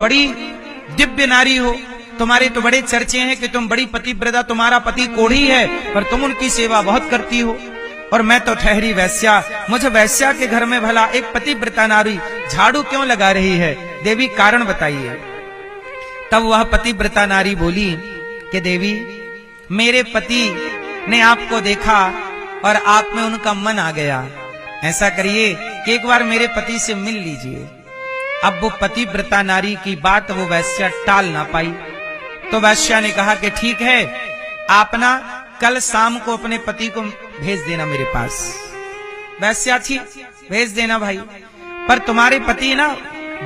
बड़ी दिव्य नारी हो, तुम्हारे तो बड़े चर्चे हैं कि तुम बड़ी पतिव्रता, तुम्हारा पति कोढ़ी है पर तुम उनकी सेवा बहुत करती हो, और मैं तो ठहरी वैश्या। मुझे वैश्या के घर में भला एक पतिव्रता नारी झाड़ू क्यों लगा रही है? देवी कारण बताइए। तब वह पतिव्रता नारी बोली कि देवी, मेरे पति ने आपको देखा और आप में उनका मन आ गया। ऐसा करिए कि एक बार मेरे पति से मिल लीजिए। अब वो पतिव्रता नारी की बात वो वैश्या टाल ना पाई, तो वैश्या ने कहा कि ठीक है, आप ना कल शाम को अपने पति को भेज देना मेरे पास। वैश्या थी, भेज देना भाई, पर तुम्हारे पति ना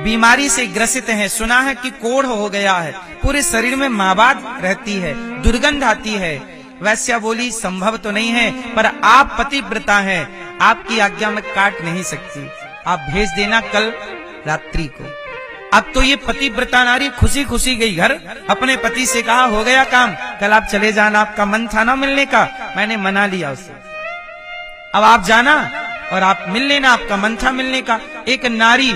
बीमारी से ग्रसित हैं, सुना है कि कोढ़ हो गया है, पूरे शरीर में माबाद रहती है, दुर्गंध आती है। वैश्या बोली संभव तो नहीं है, पर आप पतिव्रता हैं, आपकी आज्ञा में काट नहीं सकती, आप भेज देना कल रात्रि को। अब तो ये पतिव्रता नारी खुशी खुशी गई घर, अपने पति से कहा हो गया काम, कल आप चले जाना, आपका मन था ना मिलने का, मैंने मना लिया उसे, अब आप जाना और आप मिल लेना, आपका मन था मिलने का। एक नारी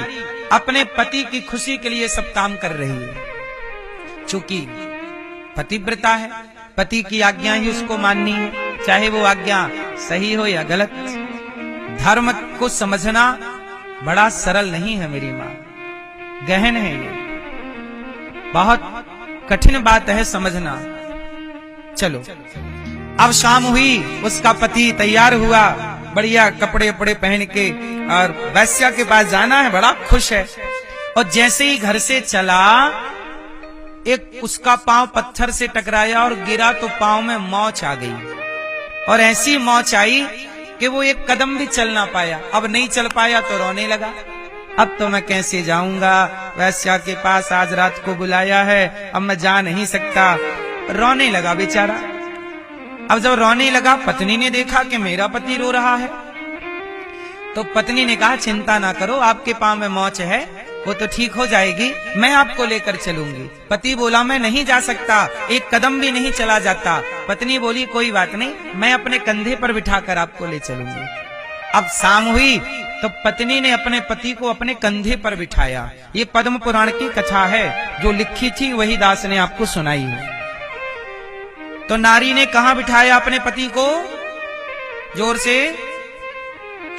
अपने पति की खुशी के लिए सब काम कर रही है, चूंकि पतिव्रता है, पति की आज्ञा ही उसको माननी है, चाहे वो आज्ञा सही हो या गलत। धर्म को समझना बड़ा सरल नहीं है मेरी माँ, गहन है ये, बहुत कठिन बात है समझना। चलो अब शाम हुई, उसका पति तैयार हुआ, बढ़िया कपड़े वपड़े पहन के, और वैश्या के पास जाना है, बड़ा खुश है। और जैसे ही घर से चला, एक उसका पांव पत्थर से टकराया और गिरा, तो पांव में मोच आ गई, और ऐसी मोच आई कि वो एक कदम भी चल ना पाया। अब नहीं चल पाया तो रोने लगा, अब तो मैं कैसे जाऊंगा, वैश्या के पास आज रात को बुलाया है, अब मैं जा नहीं सकता। रोने लगा बेचारा। अब जब रोने लगा, पत्नी ने देखा कि मेरा पति रो रहा है, तो पत्नी ने कहा चिंता ना करो, आपके पांव में मोच है, वो तो ठीक हो जाएगी, मैं आपको लेकर चलूंगी। पति बोला मैं नहीं जा सकता, एक कदम भी नहीं चला जाता। पत्नी बोली कोई बात नहीं, मैं अपने कंधे पर बिठाकर आपको ले चलूंगी। अब शाम हुई तो पत्नी ने अपने पति को अपने कंधे पर बिठाया। ये पद्म पुराण की कथा है, जो लिखी थी वही दास ने आपको सुनाई है। तो नारी ने कहां बिठाया अपने पति को? जोर से।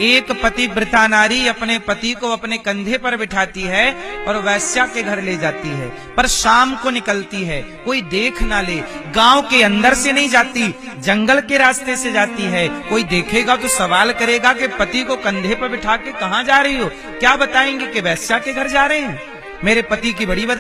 एक पतिव्रता नारी अपने पति को अपने कंधे पर बिठाती है और वैश्या के घर ले जाती है, पर शाम को निकलती है, कोई देख ना ले, गांव के अंदर से नहीं जाती, जंगल के रास्ते से जाती है। कोई देखेगा तो सवाल करेगा कि पति को कंधे पर बिठा के कहां जा रही हो? क्या बताएंगे कि वैश्या के घर जा रहे हैं, मेरे पति की बड़ी